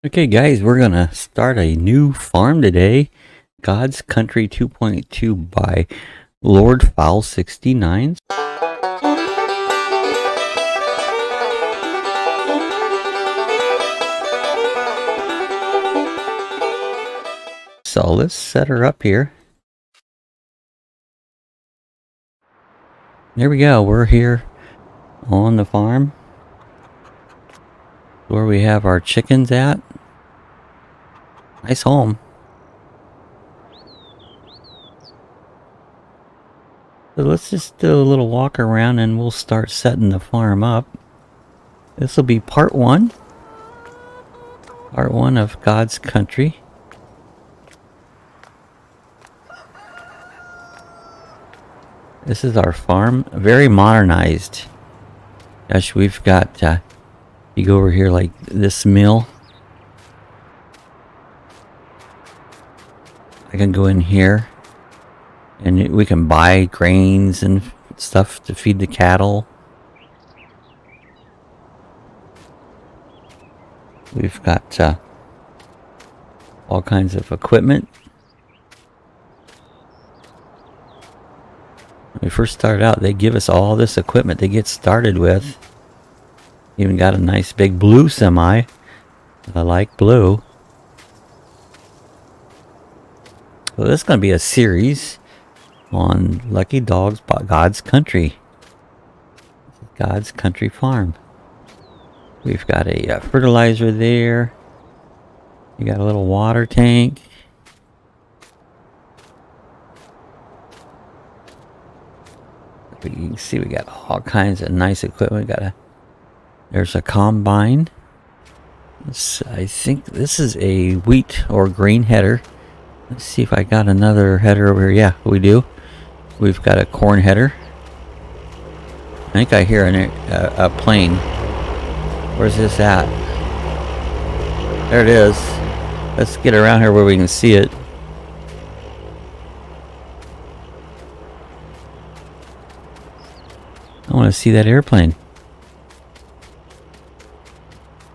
Okay guys, we're gonna start a new farm today. God's Country 2.2 by Lord Fowl 69. So let's set her up here. There we go, we're here on the farm where we have our chickens at. Nice home. So let's just do a little walk around and we'll start setting the farm up. This will be part one of God's Country. This is our farm, very modernized. Gosh, we've got, you go over here like this mill. I can go in here and we can buy grains and stuff to feed the cattle. We've got all kinds of equipment. When we first started out, they give us all this equipment to get started with. Even got a nice big blue semi. I like blue. So this is going to be a series on Lucky Dogs by God's Country. God's Country Farm. We've got a fertilizer there. You got a little water tank. You can see we got all kinds of nice equipment. There's a combine. I think this is a wheat or grain header. Let's see if I got another header over here. Yeah, we do. We've got a corn header. I think I hear a plane. Where's this at? There it is. Let's get around here where we can see it. I want to see that airplane.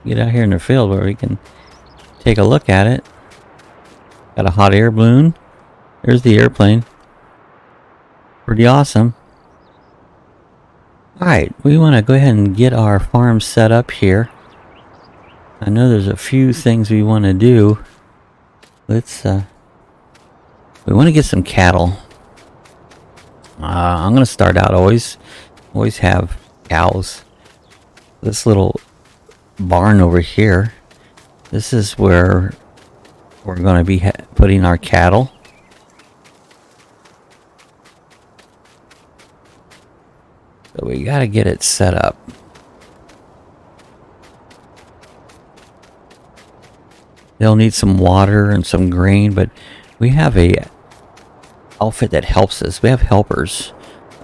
Get out here in the field where we can take a look at it. Got a hot air balloon. There's the airplane. Pretty awesome. Alright, we want to go ahead and get our farm set up here. I know there's a few things we want to do. Let's, we want to get some cattle. I'm going to start out always have cows. This little barn over here, this is where we're going to be putting our cattle. So we got to get it set up. They'll need some water and some grain, but we have a outfit that helps us. We have helpers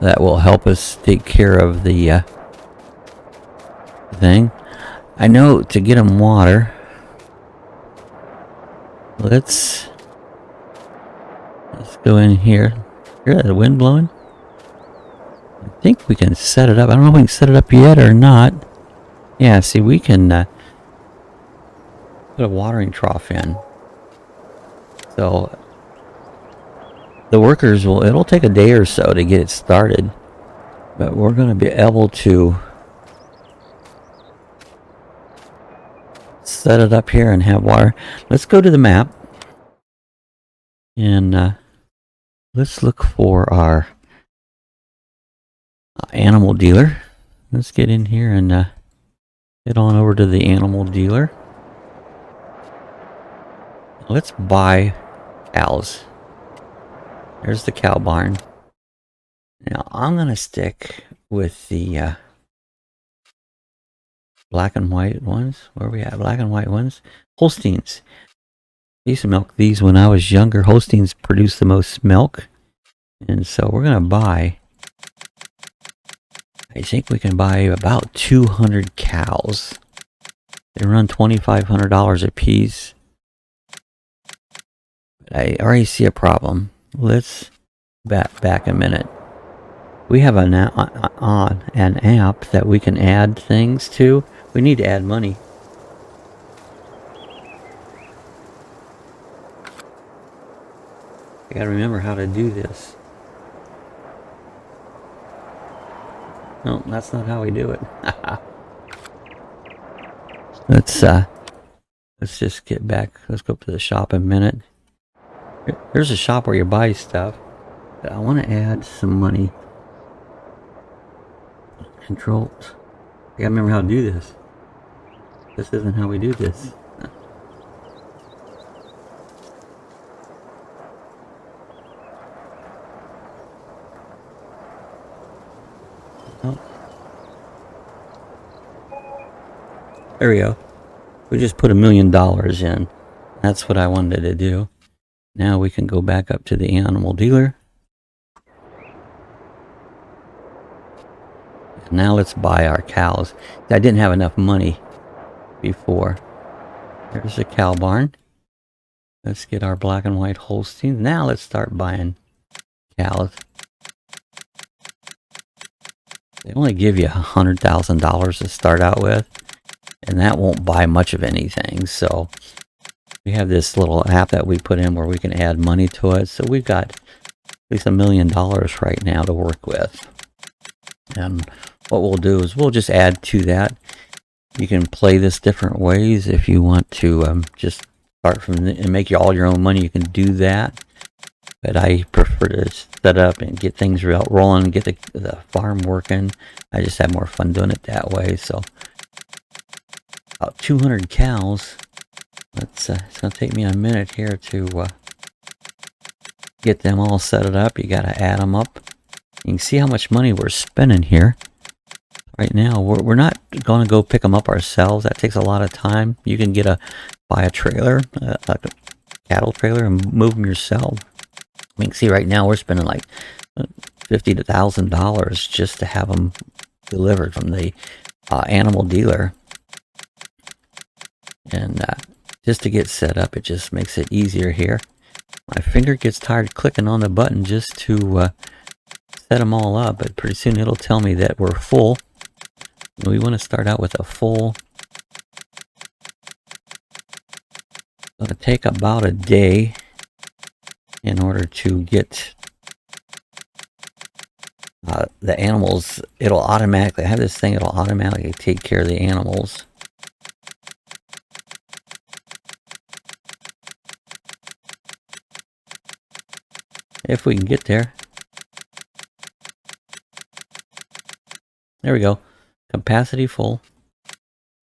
that will help us take care of the thing. I know to get them water. Let's go in here. Hear that wind blowing? I think we can set it up. I don't know if we can set it up yet or not. Yeah, see, we can put a watering trough in. So the workers it'll take a day or so to get it started. But we're going to be able to set it up here and have water. Let's go to the map. And let's look for our animal dealer. Let's get in here and head on over to the animal dealer. Let's buy cows. There's the cow barn. Now I'm gonna stick with the black and white ones. Where we at? Black and white ones. Holsteins. I used to milk these when I was younger. Holsteins produce the most milk. And so we're gonna buy, I think we can buy about 200 cows. They run $2,500 a piece. But I already see a problem. Let's back a minute. We have an app that we can add things to. We need to add money. I gotta remember how to do this. No, that's not how we do it. Let's just get back. Let's go up to the shop a minute. Here's a shop where you buy stuff. But I want to add some money. Controls. I gotta remember how to do this. This isn't how we do this. Oh. There we go. We just put $1 million in. That's what I wanted to do. Now we can go back up to the animal dealer. Now let's buy our cows. I didn't have enough money before. There's a cow barn. Let's get our black and white Holsteins. Now let's start buying cows. They only give you $100,000 to start out with, and that won't buy much of anything. So we have this little app that we put in where we can add money to it. So we've got at least $1 million right now to work with. And what we'll do is we'll just add to that. You can play this different ways. If you want to just start from and make all your own money, you can do that. But I prefer to set up and get things rolling, get the farm working. I just have more fun doing it that way. So about 200 cows. It's going to take me a minute here to get them all set up. You got to add them up. You can see how much money we're spending here. Right now, we're not going to go pick them up ourselves. That takes a lot of time. You can buy a trailer, a cattle trailer, and move them yourself. You can see right now we're spending like $50,000 to $1,000 just to have them delivered from the animal dealer. And just to get set up, it just makes it easier here. My finger gets tired clicking on the button just to set them all up, but pretty soon it'll tell me that we're full. We want to start out with a full. It's going to take about a day in order to get the animals. It'll automatically, I have this thing, it'll automatically take care of the animals. If we can get there. There we go. Capacity full. You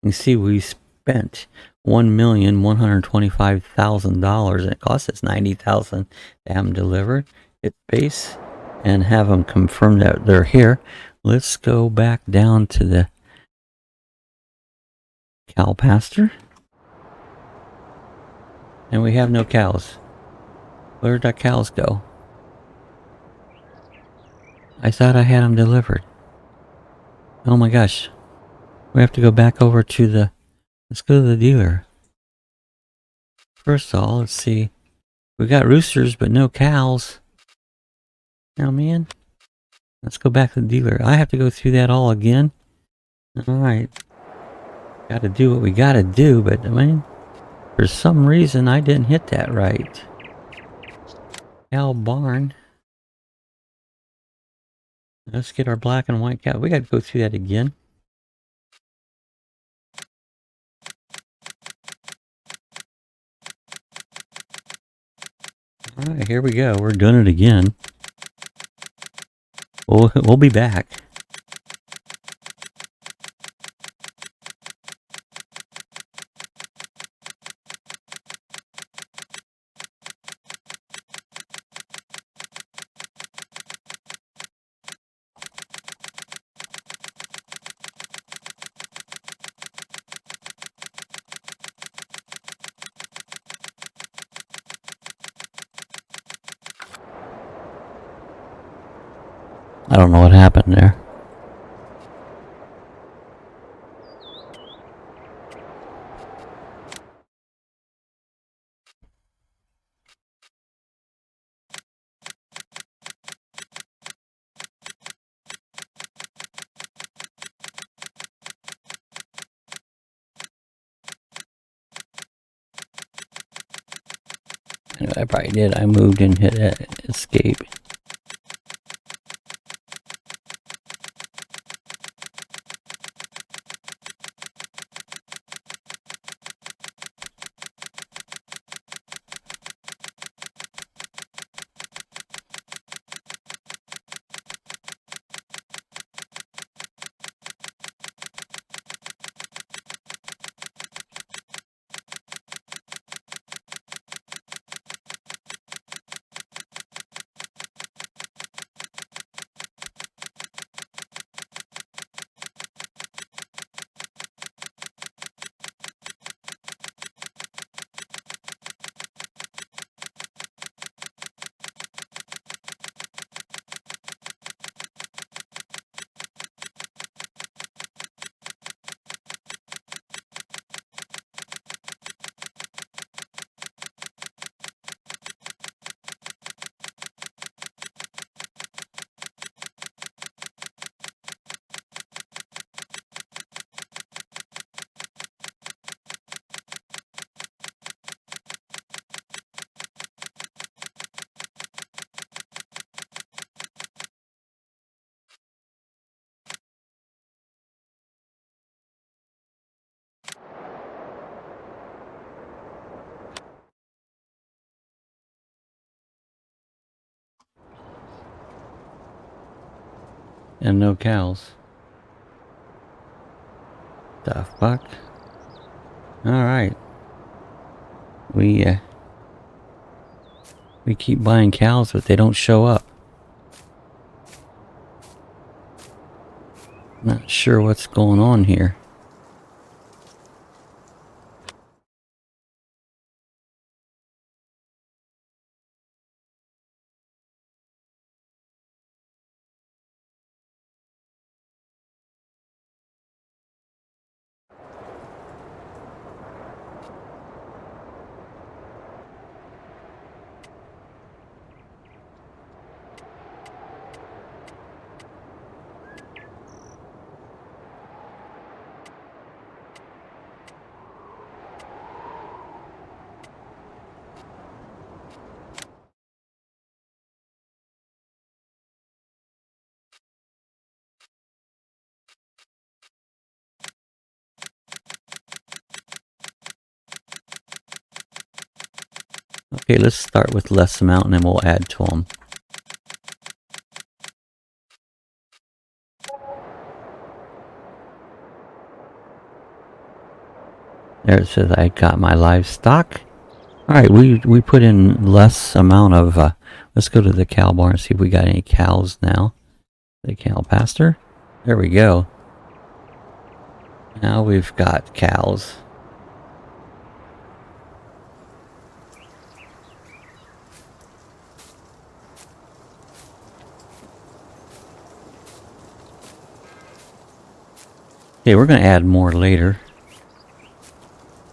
can see we spent $1,125,000. It cost us $90,000 to have them delivered. Hit base and have them confirm that they're here. Let's go back down to the cow pasture. And we have no cows. Where'd our cows go? I thought I had them delivered. Oh my gosh. We have to go back over to the... Let's go to the dealer. First of all, let's see. We got roosters, but no cows. Oh man. Let's go back to the dealer. I have to go through that all again. Alright. Gotta do what we gotta do, but I mean, for some reason I didn't hit that right. Cow barn. Let's get our black and white cow. We gotta go through that again. Alright, here we go. We're doing it again. We'll be back. I don't know what happened there. I probably did. I moved and hit escape. And no cows. The fuck? Alright. We keep buying cows, but they don't show up. Not sure what's going on here. Okay, let's start with less amount and then we'll add to them. There it says I got my livestock. Alright, we put in less amount of, let's go to the cow barn and see if we got any cows now. The cow pasture. There we go. Now we've got cows. Okay, we're going to add more later.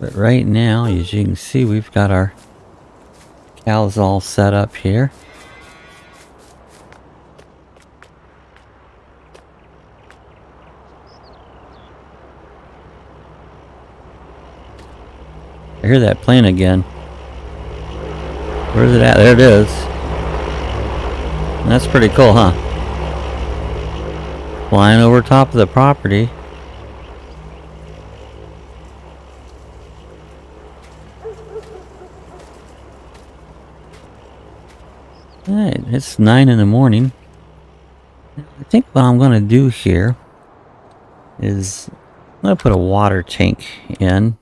But right now, as you can see, we've got our cows all set up here. I hear that plane again. Where's it at? There it is. That's pretty cool, huh? Flying over top of the property. Alright, it's 9 in the morning. I think what I'm going to do here is I'm going to put a water tank in.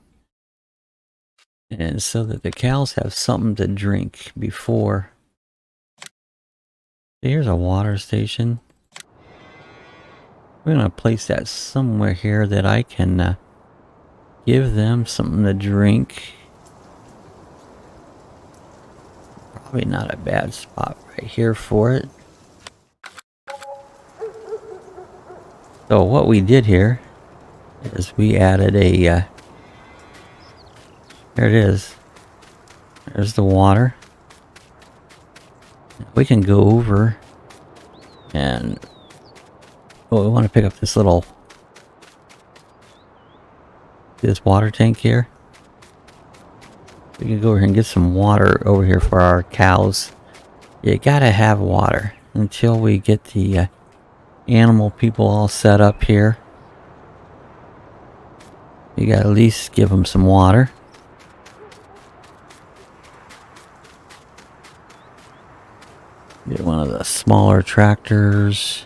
And so that the cows have something to drink before. Here's a water station. We're going to place that somewhere here that I can give them something to drink. Probably not a bad spot right here for it. So what we did here is we added a there it is. There's the water. We can go over and we want to pick up this water tank here. We can go over here and get some water over here for our cows. You gotta have water until we get the animal people all set up here. You gotta at least give them some water. Get one of the smaller tractors.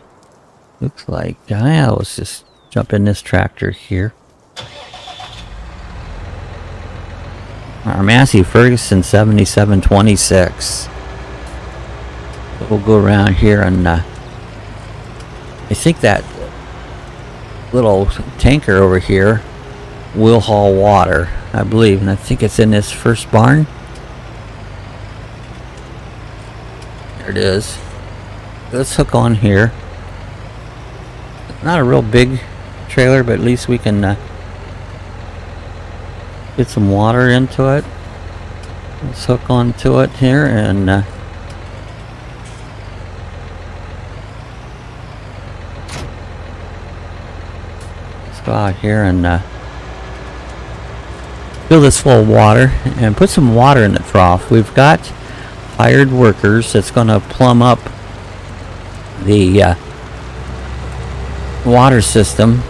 Looks like, yeah, let's just jump in this tractor here. Our Massey Ferguson 7726. We'll go around here and I think that little tanker over here will haul water, I believe, and I think it's in this first barn. There it is. Let's hook on here. Not a real big trailer, but at least we can get some water into it. Let's hook onto it here and let's go out here and fill this full of water and put some water in the trough. We've got hired workers that's going to plumb up the water system.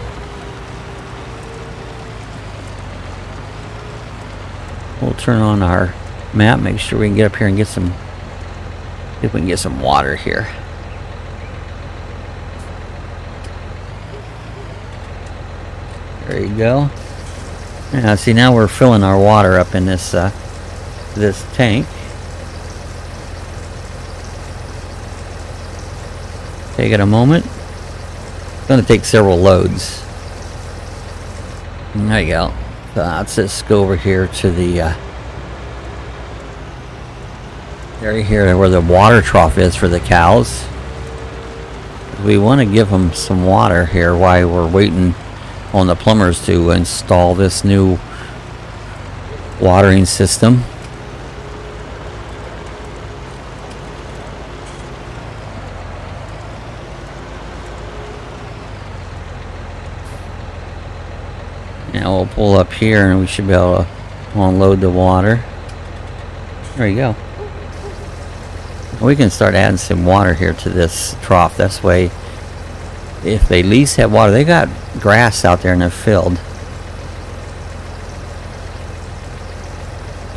We'll turn on our map, make sure we can get up here and get some, see if we can get some water here. There you go. Yeah, see, now we're filling our water up in this this tank. Take it a moment. It's going to take several loads. There you go. Let's just go over here to the area here where the water trough is for the cows. We want to give them some water here while we're waiting on the plumbers to install this new watering system. Now we'll pull up here and we should be able to unload the water. There you go. We can start adding some water here to this trough. This way, if they at least have water, they got grass out there in the field,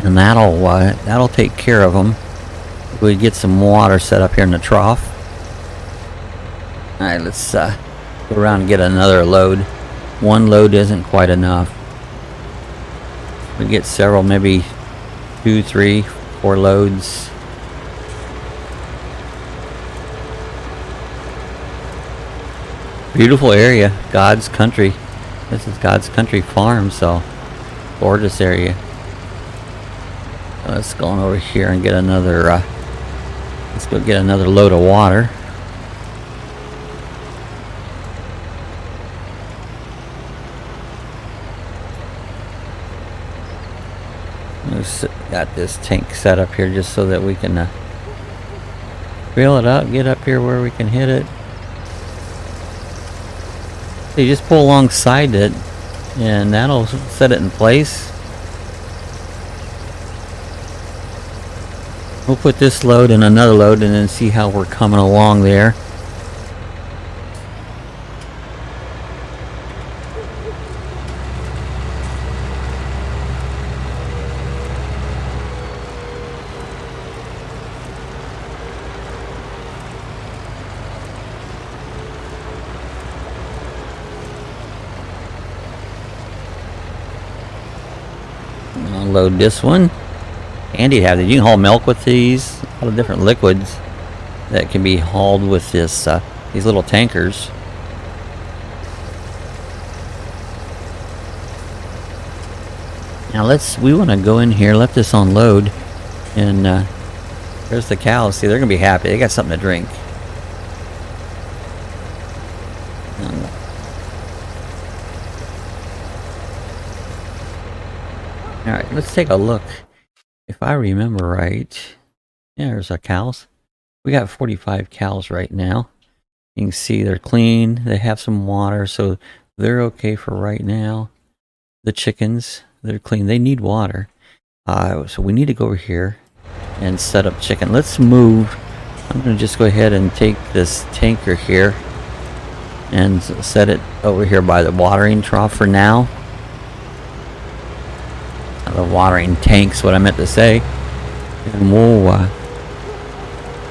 and that'll take care of them. We get some water set up here in the trough. All right, let's go around and get another load. One load isn't quite enough. We get several, maybe 2, 3, 4 loads. Beautiful area, God's country. This is God's country farm, so gorgeous area. Let's go on over here and get another. Let's go get another load of water. Got this tank set up here just so that we can fill it up, get up here where we can hit it. So you just pull alongside it and that'll set it in place. We'll put this load and another load and then see how we're coming along there. Load this one. Andy had it. You can haul milk with these. A lot of different liquids that can be hauled with this these little tankers. Now we want to go in here, let this unload, and there's the cows. See, they're gonna be happy. They got something to drink. Alright, let's take a look. If I remember right, yeah, there's our cows. We got 45 cows right now. You can see they're clean. They have some water, so they're okay for right now. The chickens, they're clean. They need water. So we need to go over here and set up chicken. Let's move. I'm going to just go ahead and take this tanker here and set it over here by the watering trough for now. The watering tank's what I meant to say. And we'll I'm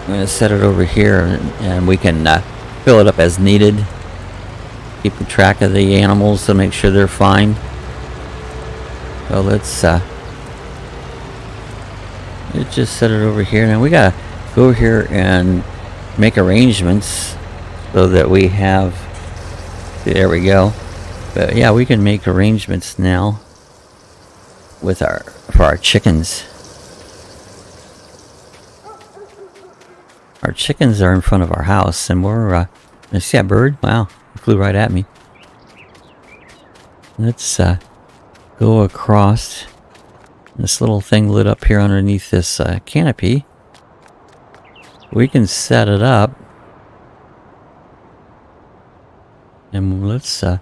going to set it over here, and we can fill it up as needed. Keeping track of the animals to make sure they're fine. So let's just set it over here. Now we gotta go here and make arrangements so that we have. There we go. But yeah, we can make arrangements now with for our chickens. Our chickens are in front of our house, and we're you see that bird? Wow, it flew right at me. Let's go across. This little thing lit up here underneath this canopy. We can set it up. And let's there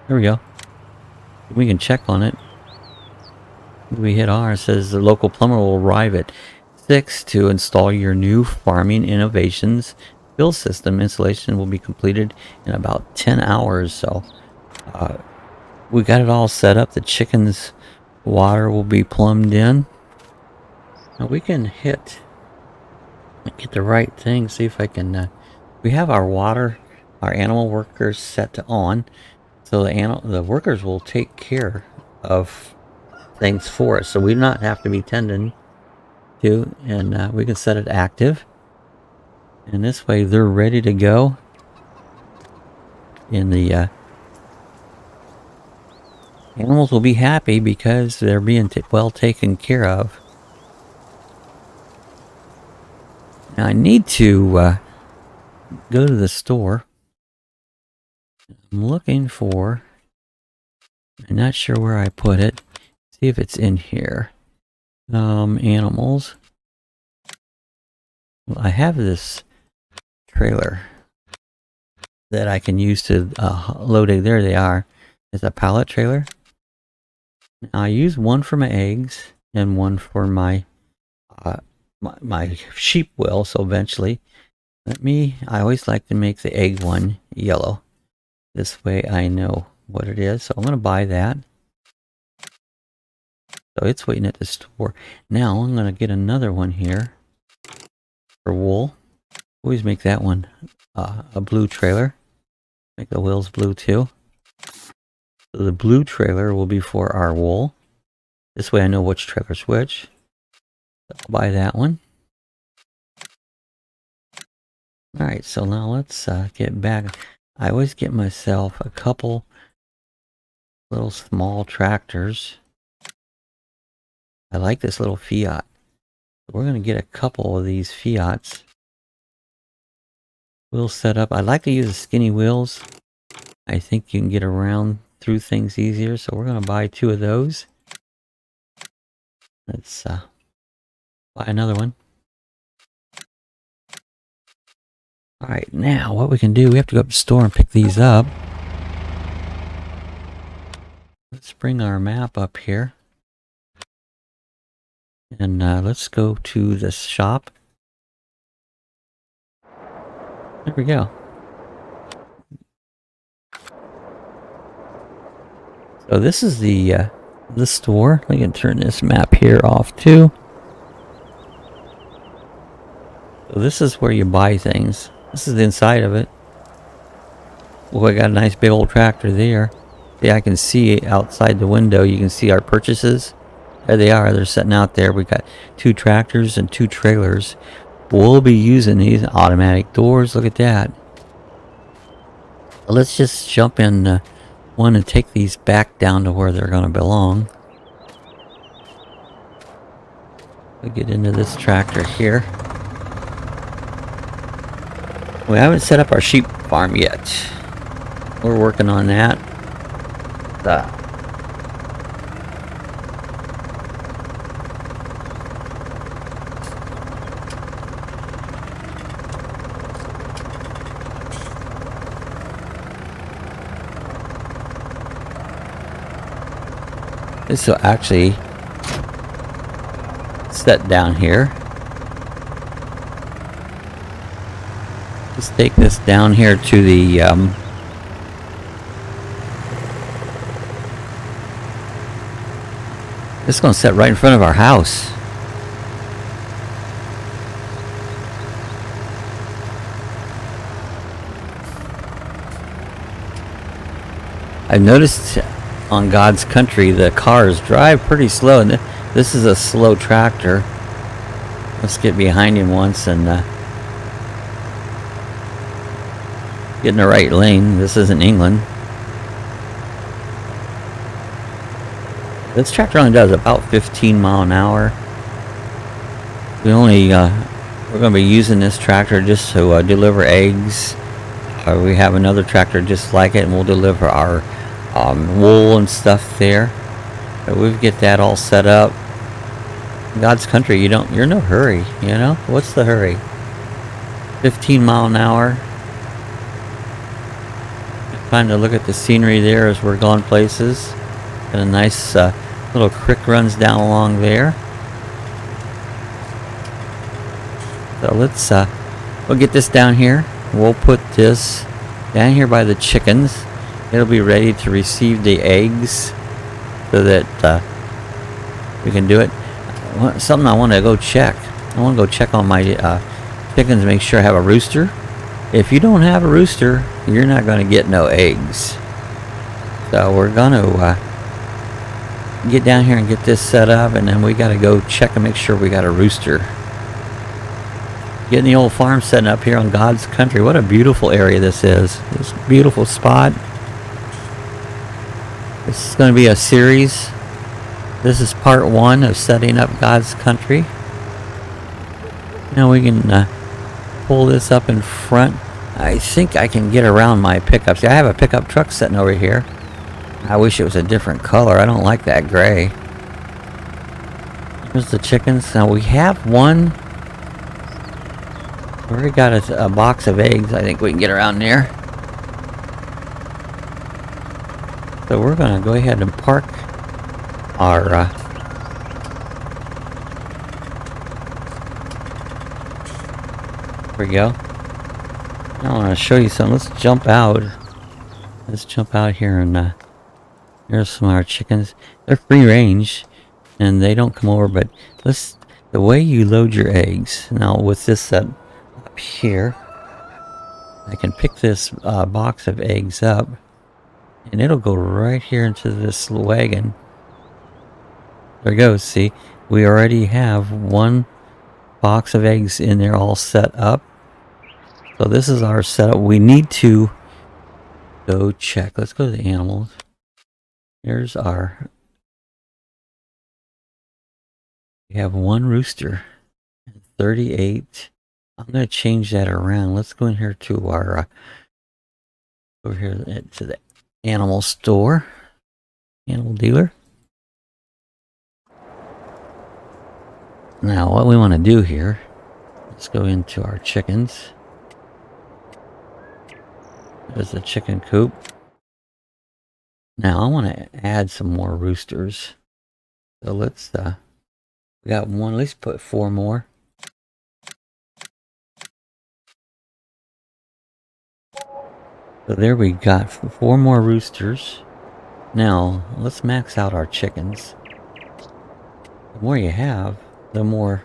we go. We can check on it. We hit R. It says the local plumber will arrive at 6 to install your new farming innovations fill system. Installation will be completed in about 10 hours. So we got it all set up. The chickens' water will be plumbed in. Now we can get the right thing. See if I can. We have our water, our animal workers set to on, so the workers will take care of things for us. So we do not have to be tending to, and we can set it active. And this way, they're ready to go. In the animals will be happy because they're being well taken care of. Now I need to go to the store. I'm looking for, I'm not sure where I put it. See if it's in here. Animals. Well, I have this trailer that I can use to load eggs. There they are. It's a pallet trailer. Now, I use one for my eggs and one for my my sheep will. So eventually, I always like to make the egg one yellow. This way I know what it is. So I'm going to buy that. So it's waiting at the store. Now I'm going to get another one here for wool. Always make that one a blue trailer. Make the wheels blue too. So the blue trailer will be for our wool. This way I know which trailer's which. So I'll buy that one. Alright, so now let's get back. I always get myself a couple little small tractors. I like this little Fiat. We're going to get a couple of these Fiats. We'll set up. I like to use the skinny wheels. I think you can get around through things easier. So we're going to buy 2 of those. Let's buy another one. Alright, now what we can do, we have to go up to the store and pick these up. Let's bring our map up here. And let's go to the shop. There we go. So this is the store. I can turn this map here off too. So this is where you buy things. This is the inside of it. Well, I got a nice big old tractor there. See, I can see outside the window. You can see our purchases. There they are. They're sitting out there. We got 2 tractors and 2 trailers. We'll be using these automatic doors. Look at that. Let's just jump in one and take these back down to where they're going to belong. We get into this tractor here. We haven't set up our sheep farm yet. We're working on that. This will actually set down here. Just take this down here to the it's going to set right in front of our house. I've noticed on God's country the cars drive pretty slow, and this is a slow tractor. Let's get behind him once and get in the right lane. This isn't England. This tractor only does about 15 miles an hour. We only we're going to be using this tractor just to deliver eggs. We have another tractor just like it, and we'll deliver our wool and stuff there. But we get that all set up. In God's country, you're no hurry, you know? What's the hurry? 15 miles an hour. Time to look at the scenery there as we're going places. And a nice little creek runs down along there. So let's we'll get this down here. We'll put this down here by the chickens. It'll be ready to receive the eggs so that we can do it. Something I want to go check. I want to go check on my chickens, make sure I have a rooster. If you don't have a rooster, you're not going to get no eggs. So we're going to get down here and get this set up, and then we got to go check and make sure we got a rooster. Getting the old farm setting up here on God's country. What a beautiful area this is. This beautiful spot. This is going to be a series. This is part 1 of setting up God's country. Now we can pull this up in front. I think I can get around my pickup. See, I have a pickup truck sitting over here. I wish it was a different color. I don't like that gray. Here's the chickens. Now we have one. We already got a box of eggs. I think we can get around there. So we're going to go ahead and park our there we go. I want to show you something. Let's jump out. Let's jump out here, and here's some of our chickens. They're free range and they don't come over, but the way you load your eggs. Now with this set up here, I can pick this box of eggs up, and it'll go right here into this wagon. There it goes. See, we already have one box of eggs in there all set up. So this is our setup. We need to go check. Let's go to the animals. Here's our... We have one rooster. 38. I'm going to change that around. Let's go in here to our... over here to the animal store. Animal dealer. Now what we want to do here, let's go into our chickens. There's the chicken coop. Now I want to add some more roosters. So let's we got one, let's put 4 more. So there we got 4 more roosters. Now let's max out our chickens. The more you have, the more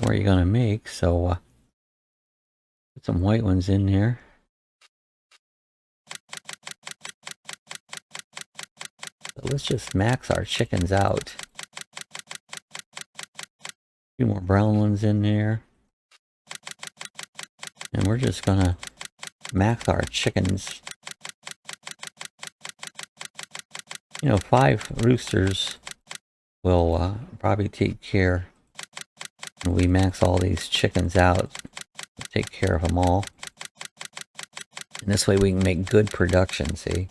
you're gonna make. So put some white ones in there. So let's just max our chickens out. A few more brown ones in there, and we're just gonna max our chickens. You know, 5 roosters will probably take care. When we max all these chickens out, take care of them all, and this way we can make good production. See,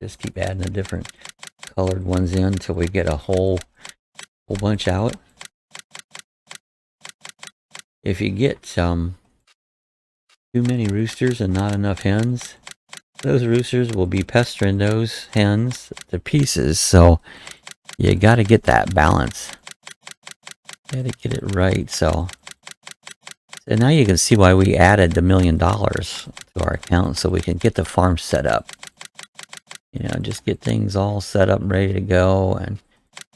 just keep adding the different colored ones in until we get a whole bunch out. If you get too many roosters and not enough hens, those roosters will be pestering those hens to pieces. So you got to get that balance. Got to get it right. So now you can see why we added the $1 million to our account, so we can get the farm set up. You know, just get things all set up and ready to go, and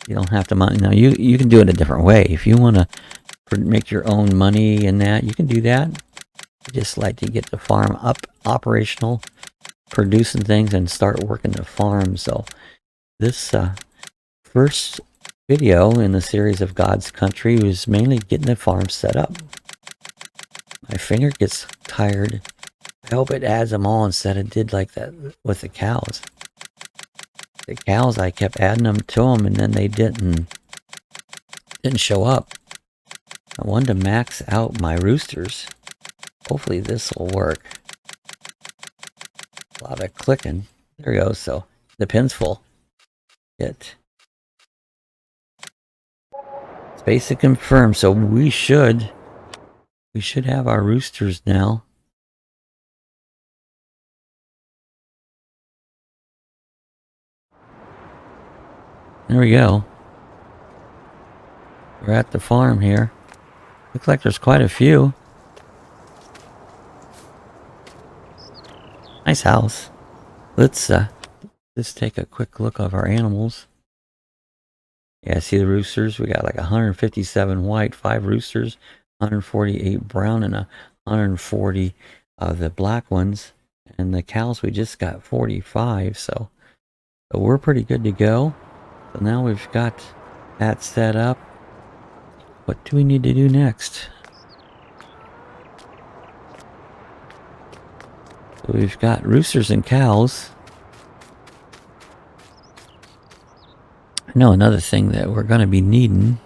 you don't have to money. Now you can do it a different way. If you want to make your own money in that, you can do that. I just like to get the farm up operational, producing things, and start working the farm. So this first video in the series of God's Country was mainly getting the farm set up. My finger gets tired. I hope it adds them all instead of did like that with the cows. The cows, I kept adding them to them, and then they didn't show up. I wanted to max out my roosters. Hopefully this will work. A lot of clicking. There we go. So the pin's full. Hit. Space to confirm. So we should have our roosters now. There we go. We're at the farm here. Looks like there's quite a few. Nice house. Let's take a quick look of our animals. Yeah, see the roosters? We got like 157 white, 5 roosters, 148 brown, and 140 of the black ones. And the cows, we just got 45, so we're pretty good to go. So now we've got that set up. What do we need to do next? So we've got roosters and cows. I know another thing that we're going to be needing.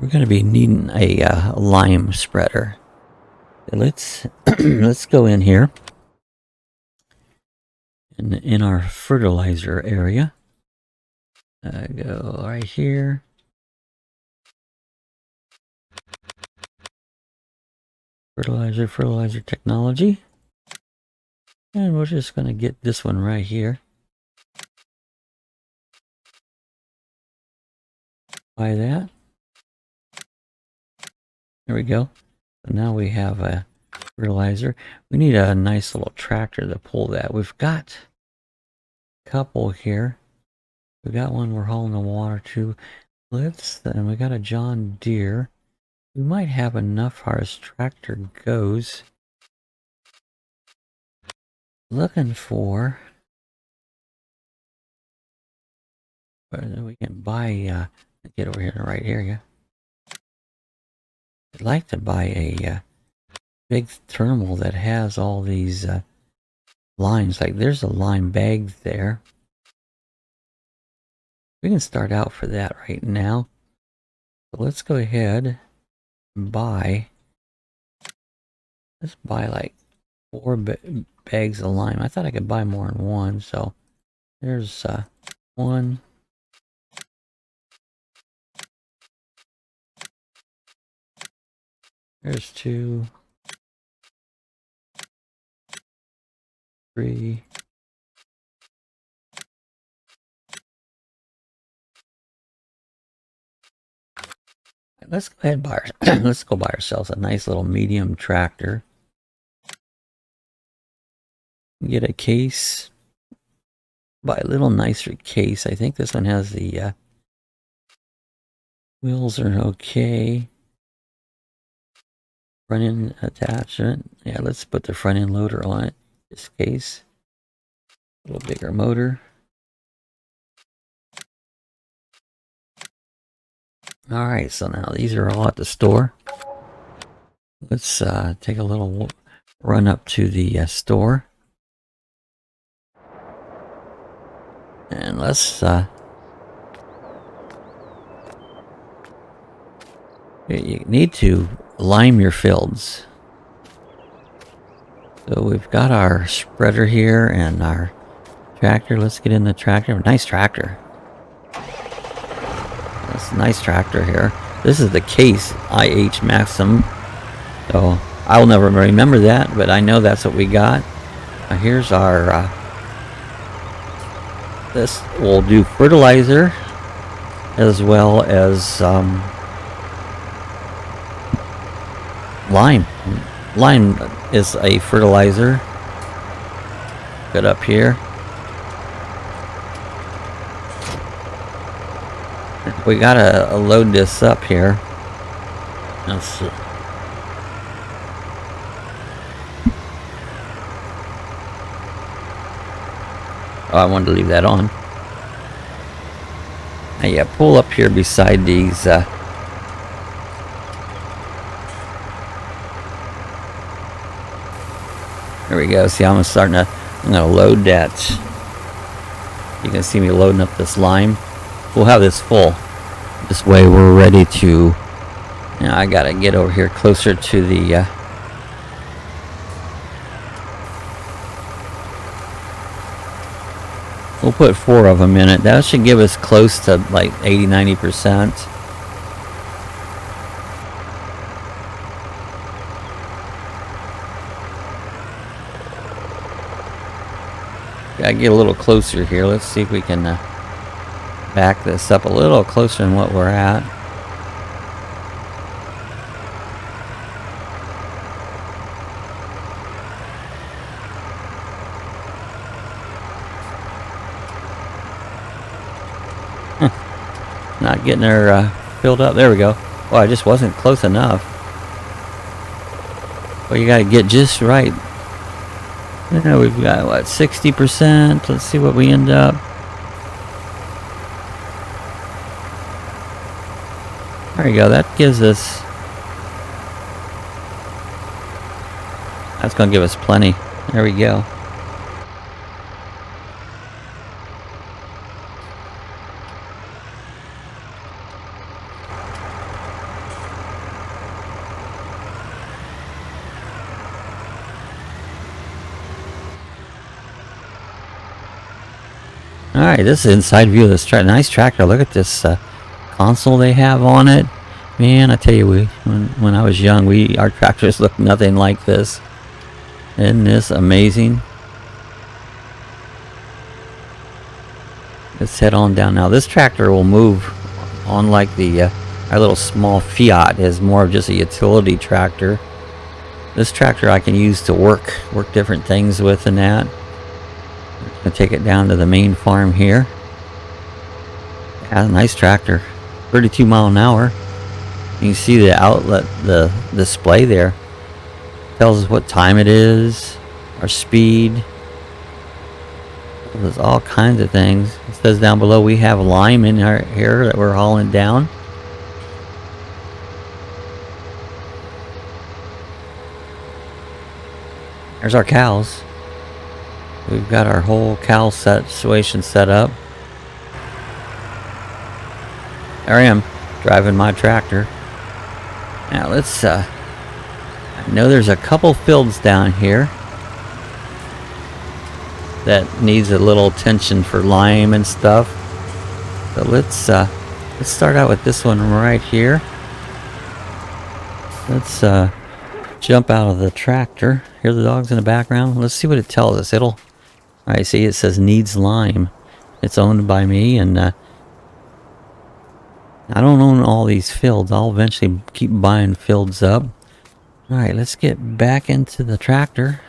We're going to be needing a lime spreader. Let's let's go in here in our fertilizer area. Go right here. Fertilizer technology. And we're just going to get this one right here. Buy that. There we go. So now we have a fertilizer. We need a nice little tractor to pull that. We've got a couple here. We got one we're hauling the water to. And we got a John Deere. We might have enough far as tractor goes. Looking for whether we can buy get over here in the right area. I'd like to buy a big thermal that has all these limes. Like there's a lime bag there. We can start out for that right now. So let's go ahead and buy. Let's buy like 4 bags of lime. I thought I could buy more than one. So there's 1. There's 2. 3. Let's go ahead and buy let's go buy ourselves a nice little medium tractor. Get a case. Buy a little nicer case. I think this one has the wheels are okay. Front end attachment. Yeah, let's put the front end loader on it. This case. A little bigger motor. Alright, so now these are all at the store. Let's take a little run up to the store. And let's you need to lime your fields. So we've got our spreader here and our tractor. Let's get in the tractor. Nice tractor. That's a nice tractor here. This is the Case IH Maxim. So I'll never remember that, but I know that's what we got. Now here's our, this will do fertilizer as well as lime. Lime is a fertilizer. Get up here. We gotta load this up here. Let's see. Oh, I wanted to leave that on. Now, yeah, pull up here beside these. There we go. See, I'm gonna load that. You can see me loading up this lime. We'll have this full. This way we're ready to. Now I gotta get over here closer to the. We'll put 4 of them in it. That should give us close to like 80-90%. Gotta get a little closer here. Let's see if we can back this up a little closer than what we're at. Not getting her filled up. There we go. Oh, I just wasn't close enough. Well, you gotta get just right. Now we've got, what, 60%? Let's see what we end up. There you go. That gives us... That's gonna give us plenty. There we go. Alright, this is inside view of this nice tractor. Look at this console they have on it. Man, I tell you, when I was young, our tractors looked nothing like this. Isn't this amazing? Let's head on down now. This tractor will move on like our little small Fiat is more of just a utility tractor. This tractor I can use to work different things with and that. I'm gonna take it down to the main farm here. Yeah, nice tractor. 32 mile an hour. You can see the outlet, the display there. Tells us what time it is, our speed. There's all kinds of things. It says down below we have lime in here that we're hauling down. There's our cows. We've got our whole cow situation set up. There I am, driving my tractor. Now let's, I know there's a couple fields down here that needs a little attention for lime and stuff. So let's start out with this one right here. Let's jump out of the tractor. Hear the dogs in the background. Let's see what it tells us. Alright, see, it says needs lime. It's owned by me, and I don't own all these fields. I'll eventually keep buying fields up. Alright, let's get back into the tractor.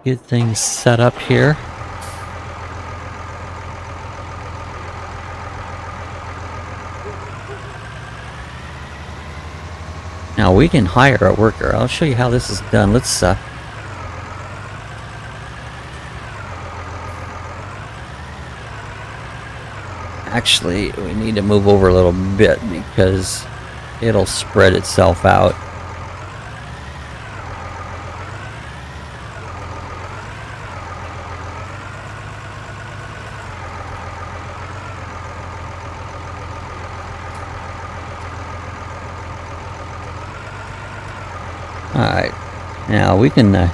Get things set up here. Now we can hire a worker. I'll show you how this is done. Let's actually, we need to move over a little bit because it'll spread itself out. Alright, now we can, there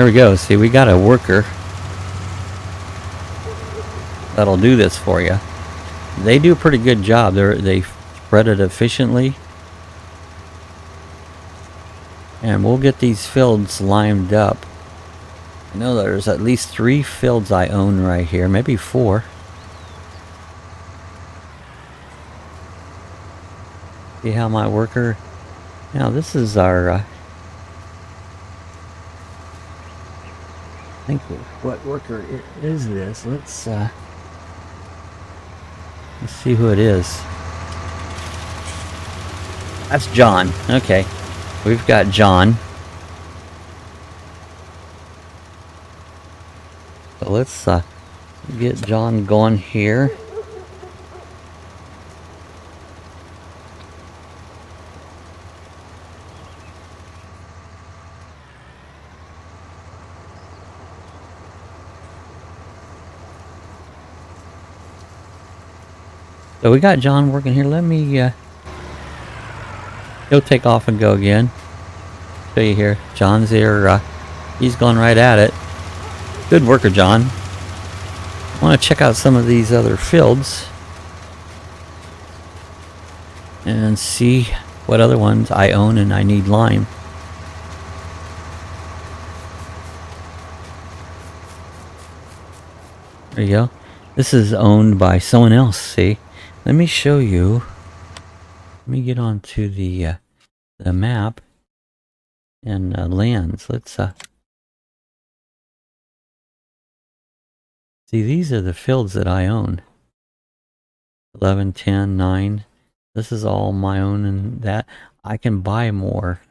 we go. See, we got a worker that'll do this for you. They do a pretty good job. They spread it efficiently. and we'll get these fields lined up. I know there's at least 3 fields I own right here, maybe 4. See how my worker... Now this is our... I think what worker is this? Let's see who it is. That's John. Okay, we've got John. So let's get John going here. So we got John working here. Let me, he'll take off and go again. Show you here. John's here. He's going right at it. Good worker, John. I want to check out some of these other fields and see what other ones I own and I need lime. There you go. This is owned by someone else, see? Let me show you. Let me get onto the map and lands. Let's see, these are the fields that I own. 11, 10, 9. This is all my own, and that I can buy more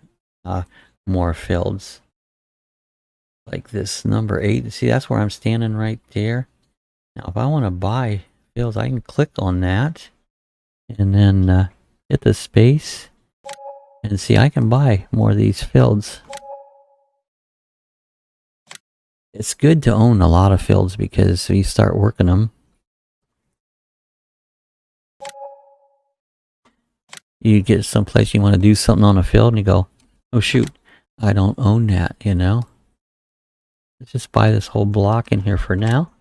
fields. Like this number 8. See, that's where I'm standing right there. Now, if I want to buy fields, I can click on that and then hit the space and see I can buy more of these fields. It's good to own a lot of fields because you start working them. You get someplace you want to do something on a field and you go, oh shoot, I don't own that, you know. Let's just buy this whole block in here for now.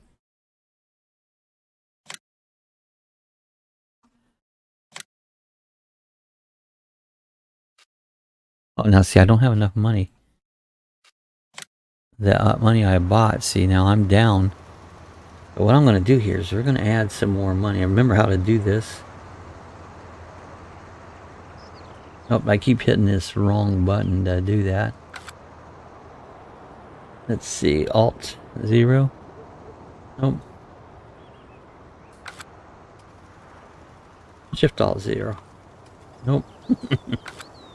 Oh, now see, I don't have enough money. The money I bought, see, now I'm down. But what I'm going to do here is we're going to add some more money. Remember how to do this. Oh, I keep hitting this wrong button to do that. Let's see, Alt 0. Nope. Shift Alt 0. Nope.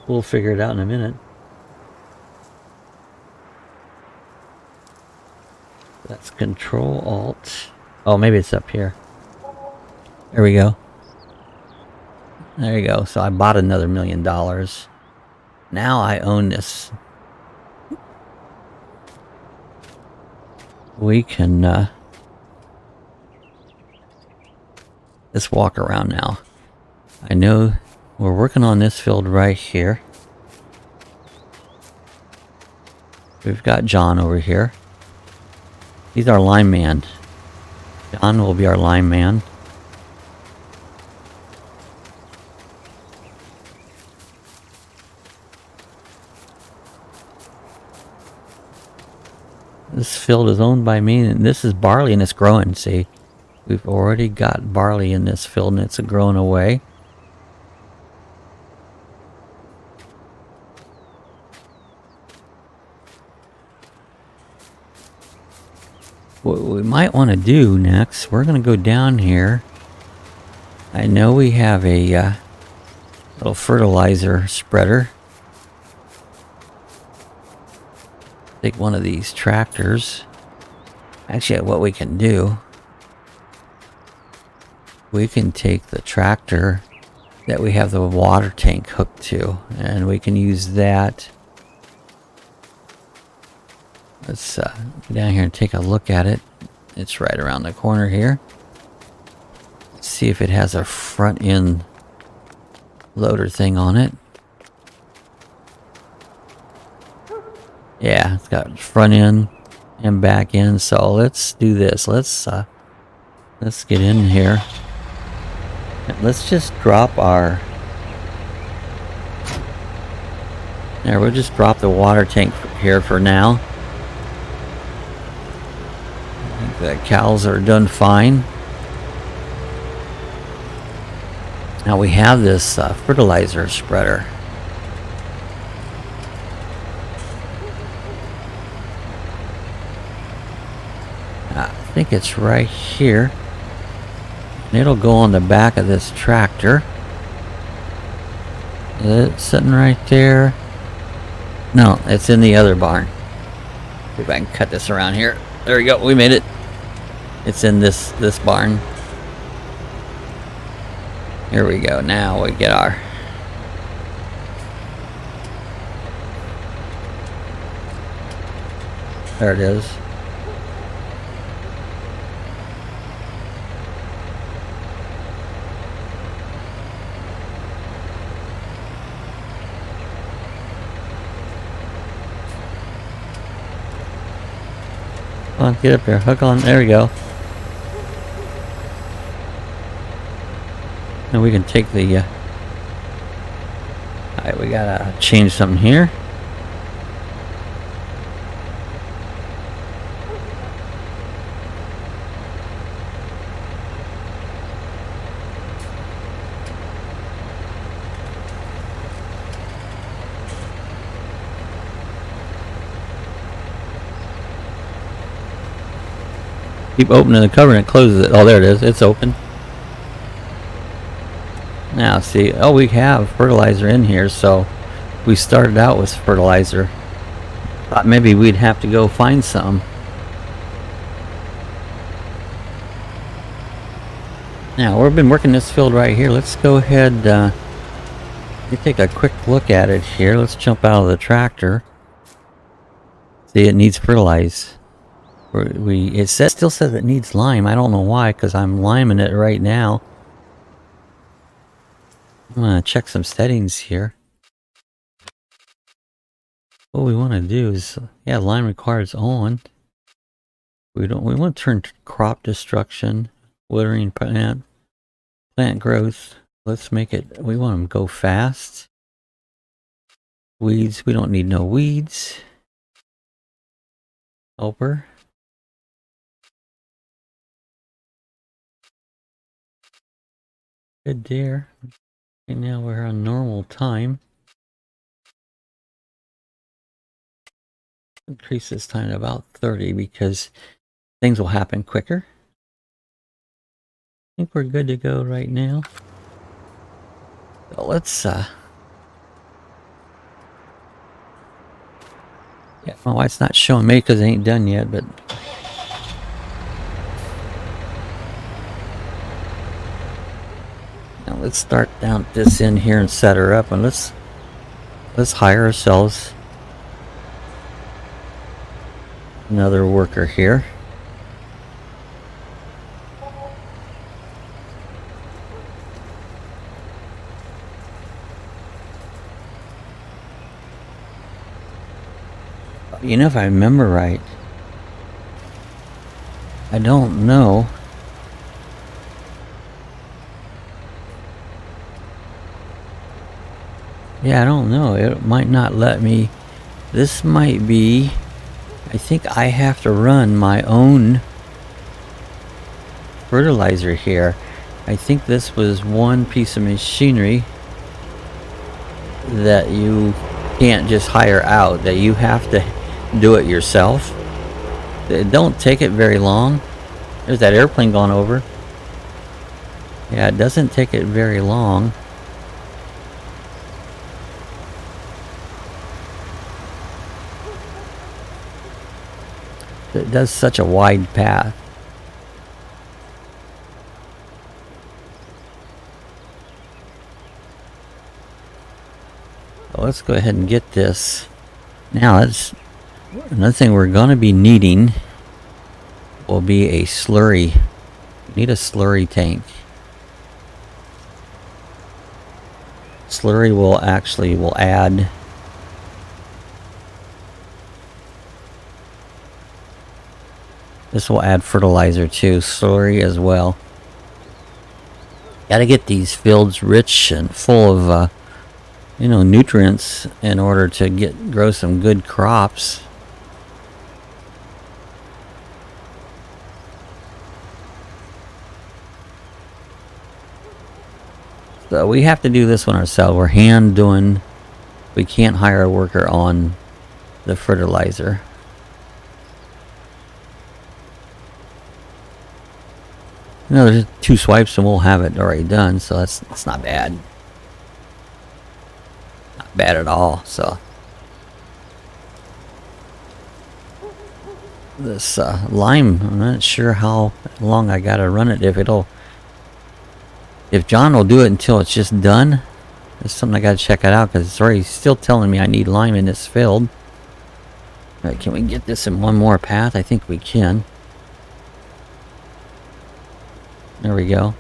We'll figure it out in a minute. That's Control Alt. Oh, maybe it's up here. There we go. There you go. So I bought another $1 million. Now I own this. We can let's walk around now. I know we're working on this field right here. We've got John over here. He's our lineman. John will be our lineman. This field is owned by me, and this is barley, and it's growing, see? We've already got barley in this field, and it's growing away. What we might want to do next, we're going to go down here. I know we have a little fertilizer spreader. Take one of these tractors. Actually, what we can do, we can take the tractor that we have the water tank hooked to, and we can use that. Let's go down here and take a look at it. It's right around the corner here. Let's see if it has a front end loader thing on it. Yeah, it's got front end and back end. So let's do this. Let's get in here. Let's just drop our There, we'll just drop the water tank here for now. I think the cows are done fine. Now we have this fertilizer spreader. I think it's right here. And it'll go on the back of this tractor. Is it sitting right there? No, it's in the other barn. See if I can cut this around here. There we go, we made it. It's in this barn. Here we go. Now we get our... There it is. Come on, get up there. Hook on. There we go. Now we can take the... Alright, we gotta change something here. Keep opening the cover and it closes it. Oh, there it is. It's open. Now, see, oh, we have fertilizer in here, so we started out with fertilizer. Thought maybe we'd have to go find some. Now, we've been working this field right here. Let's go ahead, let me take a quick look at it here. Let's jump out of the tractor. See, it needs fertilize. It still says it needs lime. I don't know why, because I'm liming it right now. I'm gonna check some settings here. What we want to do is, yeah, lime requires on. We want to turn crop destruction, watering plant growth. Let's make it. We want them to go fast. Weeds. We don't need no weeds. Helper. Good there. Right now we're on normal time. Increase this time to about 30 because things will happen quicker. I think we're good to go right now. So let's yeah, I don't know why it's not showing me because it ain't done yet, but now let's start down this end here and set her up, and let's hire ourselves another worker here. You know, if I remember right, I don't know. Yeah, I don't know. It might not let me. This might be. I think I have to run my own fertilizer here. I think this was one piece of machinery that you can't just hire out, that you have to do it yourself. It don't take it very long. There's that airplane going over. Yeah, it doesn't take it very long. It does such a wide path. So let's go ahead and get this. Now, that's another thing we're going to be needing will be a slurry. We need a slurry tank. Slurry will add this will add fertilizer too, slurry as well. Gotta get these fields rich and full of nutrients in order to grow some good crops. So we have to do this one ourselves. We're hand doing. We can't hire a worker on the fertilizer. There's 2 swipes and we'll have it already done, so that's not bad. Not bad at all. So this lime, I'm not sure how long I gotta run it. If John will do it until it's just done, it's something I gotta check it out because it's already still telling me I need lime in this field. All right, can we get this in one more path? I think we can. There we go.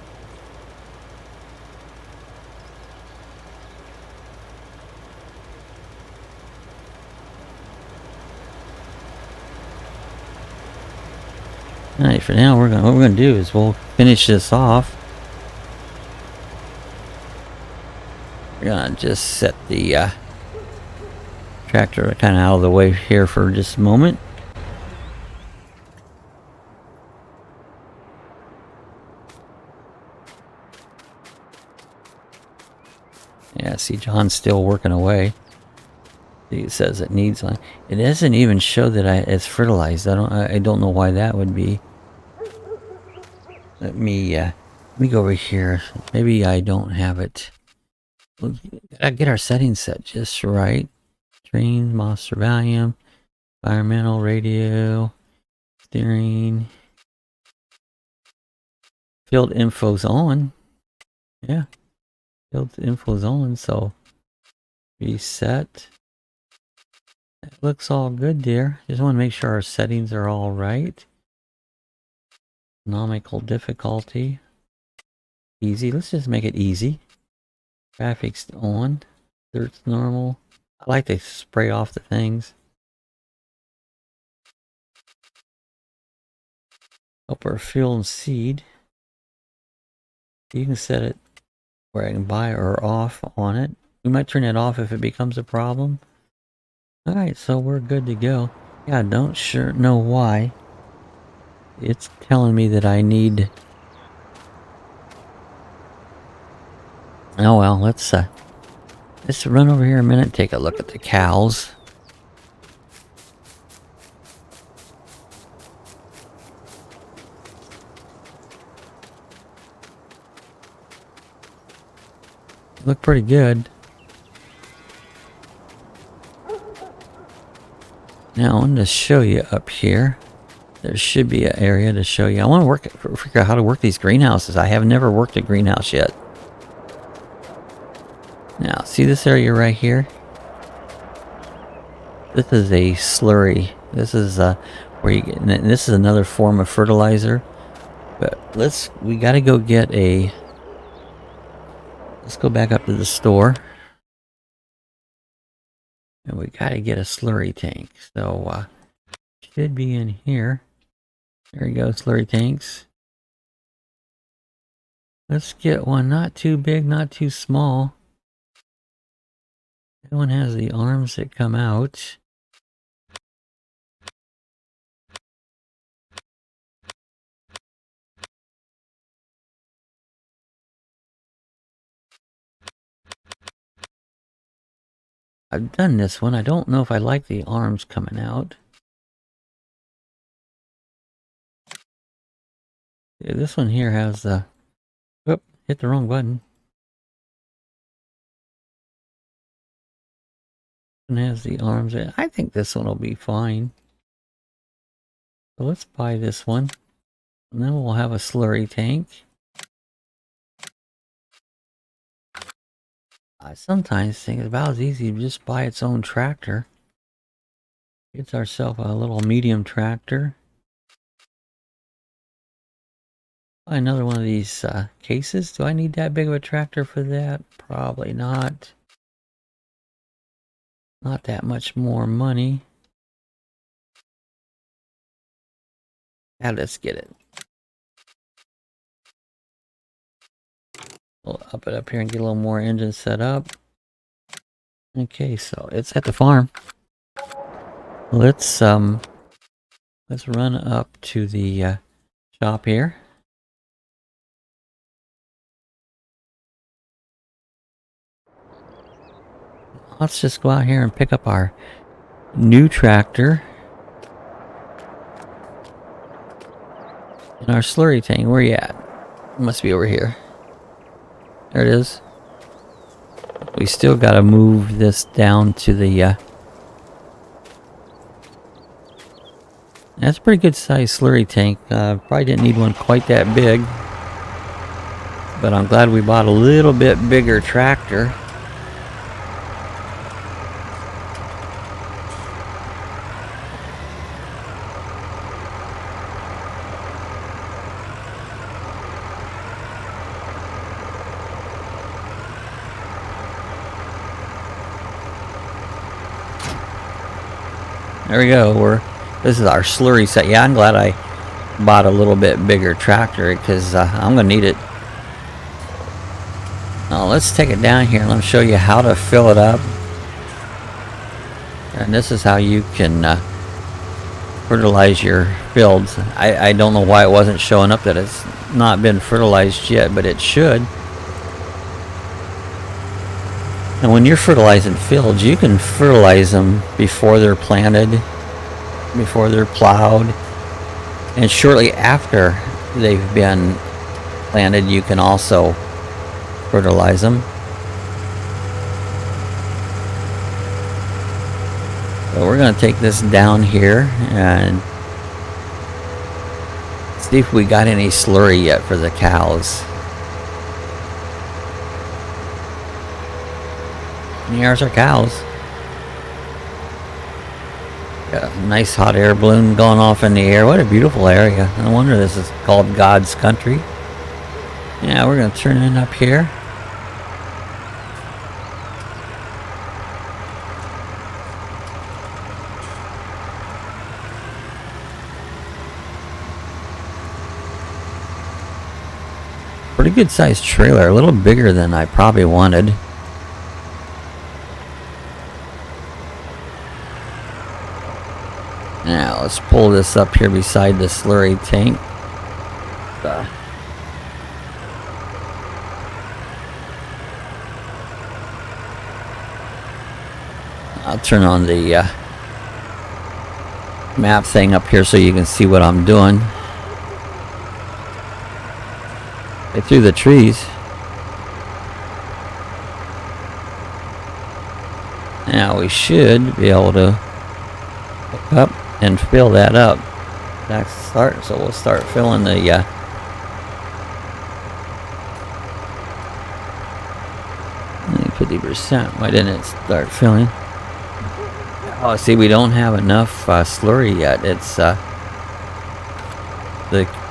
All right, for now, what we're gonna do is we'll finish this off. We're gonna just set the tractor kind of out of the way here for just a moment. Yeah, see, John's still working away. It says it needs one. It doesn't even show that it's fertilized. I don't know why that would be. Let me go over here. Maybe I don't have it. We'll gotta get our settings set just right. Train, monster volume, environmental, radio, steering. Field info's on. Yeah. Field info's on, so reset. It looks all good there. Just want to make sure our settings are all right. Economical difficulty. Easy. Let's just make it easy. Graphics on. Search normal. I like to spray off the things. Upper fill and seed. You can set it where I can buy or off on it. We might turn it off if it becomes a problem. Alright, so we're good to go. Yeah, I don't sure know why. It's telling me that I need... Oh well, let's run over here a minute and take a look at the cows. Look pretty good. Now I want to show you up here. There should be an area to show you. I want to figure out how to work these greenhouses. I have never worked a greenhouse yet. Now, see this area right here? This is a slurry. This is where you get, and this is another form of fertilizer. But we got to go get a. Let's go back up to the store. And we got to get a slurry tank. So, should be in here. There you go, slurry tanks. Let's get one not too big, not too small. That one has the arms that come out. I've done this one. I don't know if I like the arms coming out. Yeah, this one here has the... Oop, hit the wrong button. This one has the arms. I think this one will be fine. So let's buy this one. And then we'll have a slurry tank. I sometimes think it's about as easy to just buy its own tractor. Get ourselves a little medium tractor. Buy another one of these cases. Do I need that big of a tractor for that? Probably not. Not that much more money. Now let's get it. We'll up it up here and get a little more engine set up. Okay, so it's at the farm. Let's run up to the shop here. Let's just go out here and pick up our new tractor. And our slurry tank, where you at? It must be over here. There it is. We still gotta move this down to the that's a pretty good size slurry tank. Probably didn't need one quite that big. But I'm glad we bought a little bit bigger tractor. There we go. This is our slurry set. Yeah, I'm glad I bought a little bit bigger tractor because I'm gonna need it. Now let's take it down here and let me show you how to fill it up. And this is how you can fertilize your fields. I don't know why it wasn't showing up that it's not been fertilized yet, but it should. And when you're fertilizing fields, you can fertilize them before they're planted, before they're plowed, and shortly after they've been planted, you can also fertilize them. So we're going to take this down here and see if we got any slurry yet for the cows. And here's our cows. Got a nice hot air balloon going off in the air. What a beautiful area. No wonder this is called God's country. Yeah, we're going to turn in up here. Pretty good sized trailer. A little bigger than I probably wanted. Now let's pull this up here beside the slurry tank. I'll turn on the map thing up here so you can see what I'm doing. Right through the trees. Now we should be able to hook up and fill that up. That's start. So we'll start filling the 50%. Why didn't it start filling? Oh, see, we don't have enough slurry yet. It's the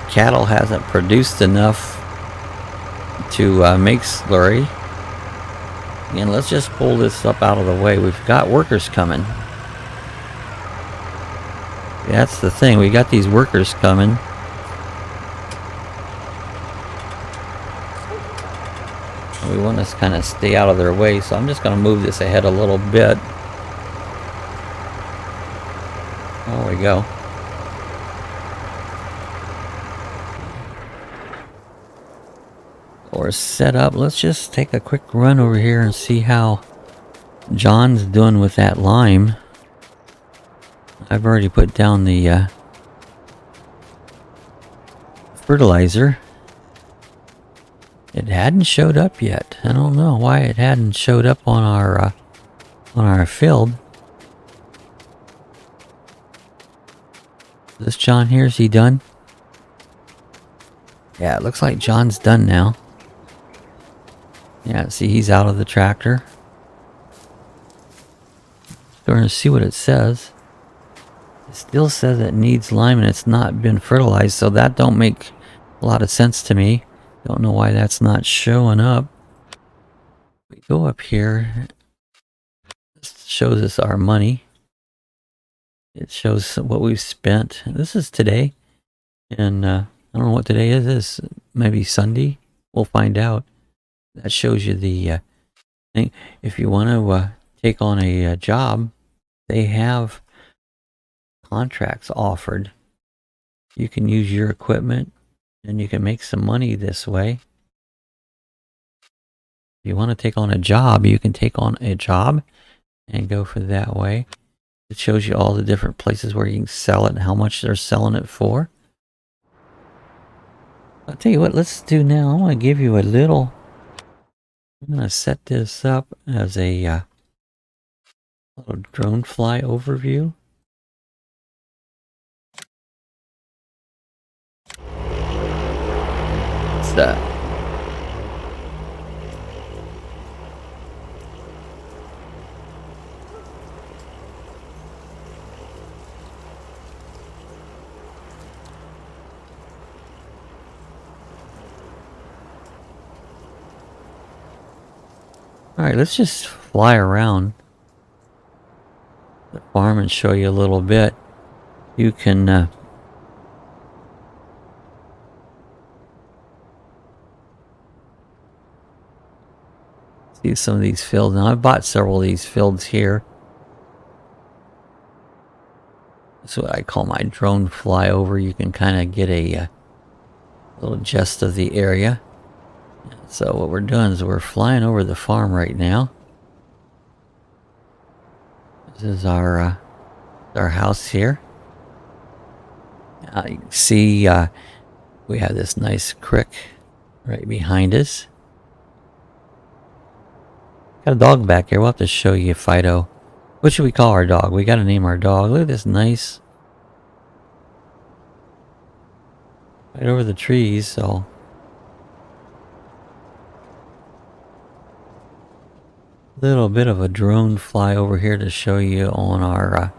cattle hasn't produced enough to make slurry. And let's just pull this up out of the way. We've got workers coming. That's the thing. We got these workers coming. We want to kind of stay out of their way, so I'm just going to move this ahead a little bit. There we go. We're set up. Let's just take a quick run over here and see how John's doing with that lime. I've already put down the fertilizer. It hadn't showed up yet. I don't know why it hadn't showed up on our field. This John here, is he done? Yeah, it looks like John's done now. Yeah, see, he's out of the tractor. We're going to see what it says. It still says it needs lime and it's not been fertilized, so that don't make a lot of sense to me. Don't know why that's not showing up. We go up here. This shows us our money. It shows what we've spent. This is today. And I don't know what today is. This maybe Sunday. We'll find out. That shows you the thing. If you want to take on a job, they have contracts offered. You can use your equipment and you can make some money this way. If you want to take on a job, you can take on a job and go for that way. It shows you all the different places where you can sell it and how much they're selling it for. I'll tell you what, let's do now. I'm going to give you a little... I'm going to set this up as a little drone fly overview. What's that? Alright, let's just fly around the farm and show you a little bit. You can see some of these fields. Now, I've bought several of these fields here. That's what I call my drone flyover. You can kind of get a little gist of the area. So what we're doing is we're flying over the farm right now. This is our house here. You can see we have this nice creek right behind us. Got a dog back here. We'll have to show you Fido. What should we call our dog? We got to name our dog. Look at this nice... right over the trees, so... little bit of a drone fly over here to show you on our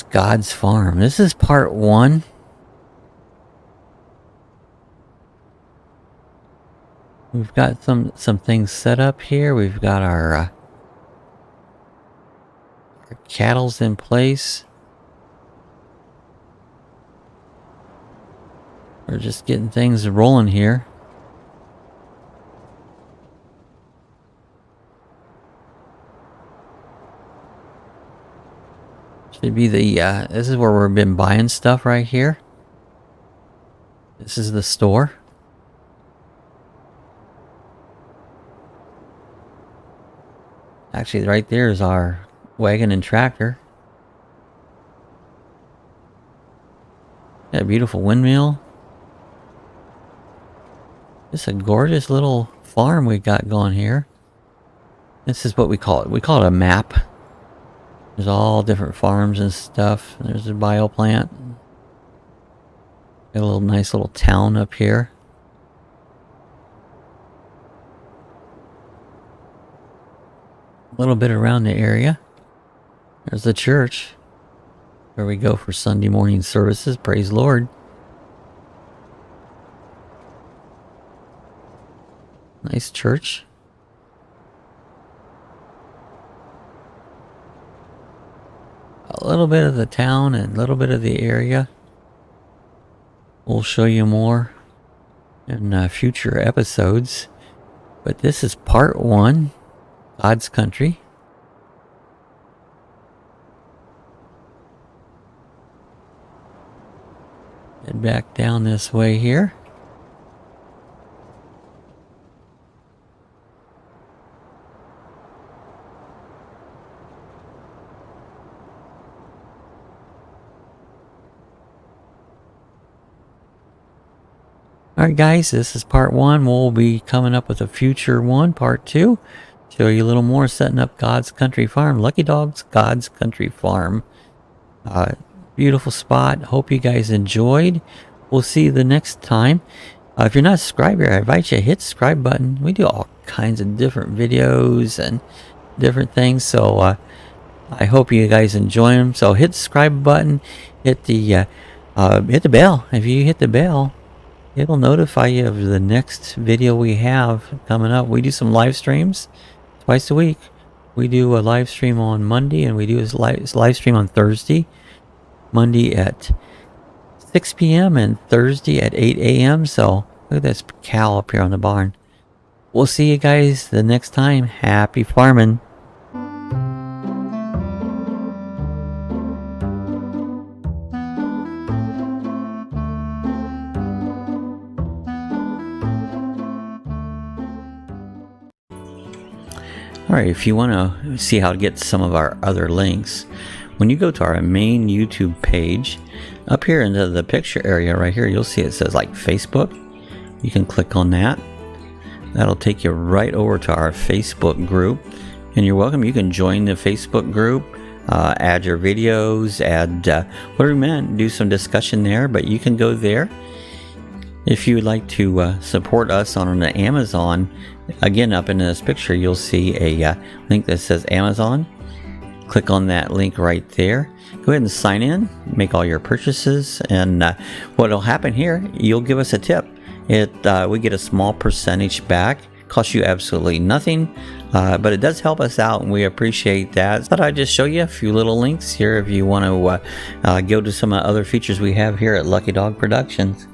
God's farm. This is part 1. We've got some things set up here. We've got our cattle's in place. We're just getting things rolling here. Should be the this is where we've been buying stuff right here. This is the store. Actually, right there is our wagon and tractor. Got a beautiful windmill. It's a gorgeous little farm we got going here. This is what we call it. We call it a map. There's all different farms and stuff. There's a bio plant. Got a little nice little town up here. A little bit around the area. There's the church where we go for Sunday morning services. Praise the Lord. Nice church. A little bit of the town and a little bit of the area. We'll show you more in future episodes. But this is part 1, God's Country. Head back down this way here. Alright guys, this is part 1. We'll be coming up with a future one, part 2. Show you a little more setting up God's Country Farm. Lucky Dogs, God's Country Farm. Beautiful spot. Hope you guys enjoyed. We'll see you the next time. If you're not subscribed here, I invite you to hit the subscribe button. We do all kinds of different videos and different things. So I hope you guys enjoy them. So hit the subscribe button. Hit the bell. If you hit the bell, it'll notify you of the next video we have coming up. We do some live streams twice a week. We do a live stream on Monday and we do a live stream on Thursday. Monday at 6 p.m. and Thursday at 8 a.m. So look at this cow up here on the barn. we'll see you guys the next time. Happy farming. Alright, if you want to see how to get some of our other links, when you go to our main YouTube page, up here into the picture area right here, you'll see it says like Facebook. You can click on that. That'll take you right over to our Facebook group. And you're welcome. You can join the Facebook group, add your videos, add whatever you meant, do some discussion there, but you can go there. If you would like to support us on the Amazon, again, up in this picture, you'll see a link that says Amazon. Click on that link right there. Go ahead and sign in, make all your purchases, and what will happen here, you'll give us a tip. We get a small percentage back. Costs you absolutely nothing, but it does help us out, and we appreciate that. Thought I'd just show you a few little links here if you want to go to some other features we have here at Lucky Dog Productions.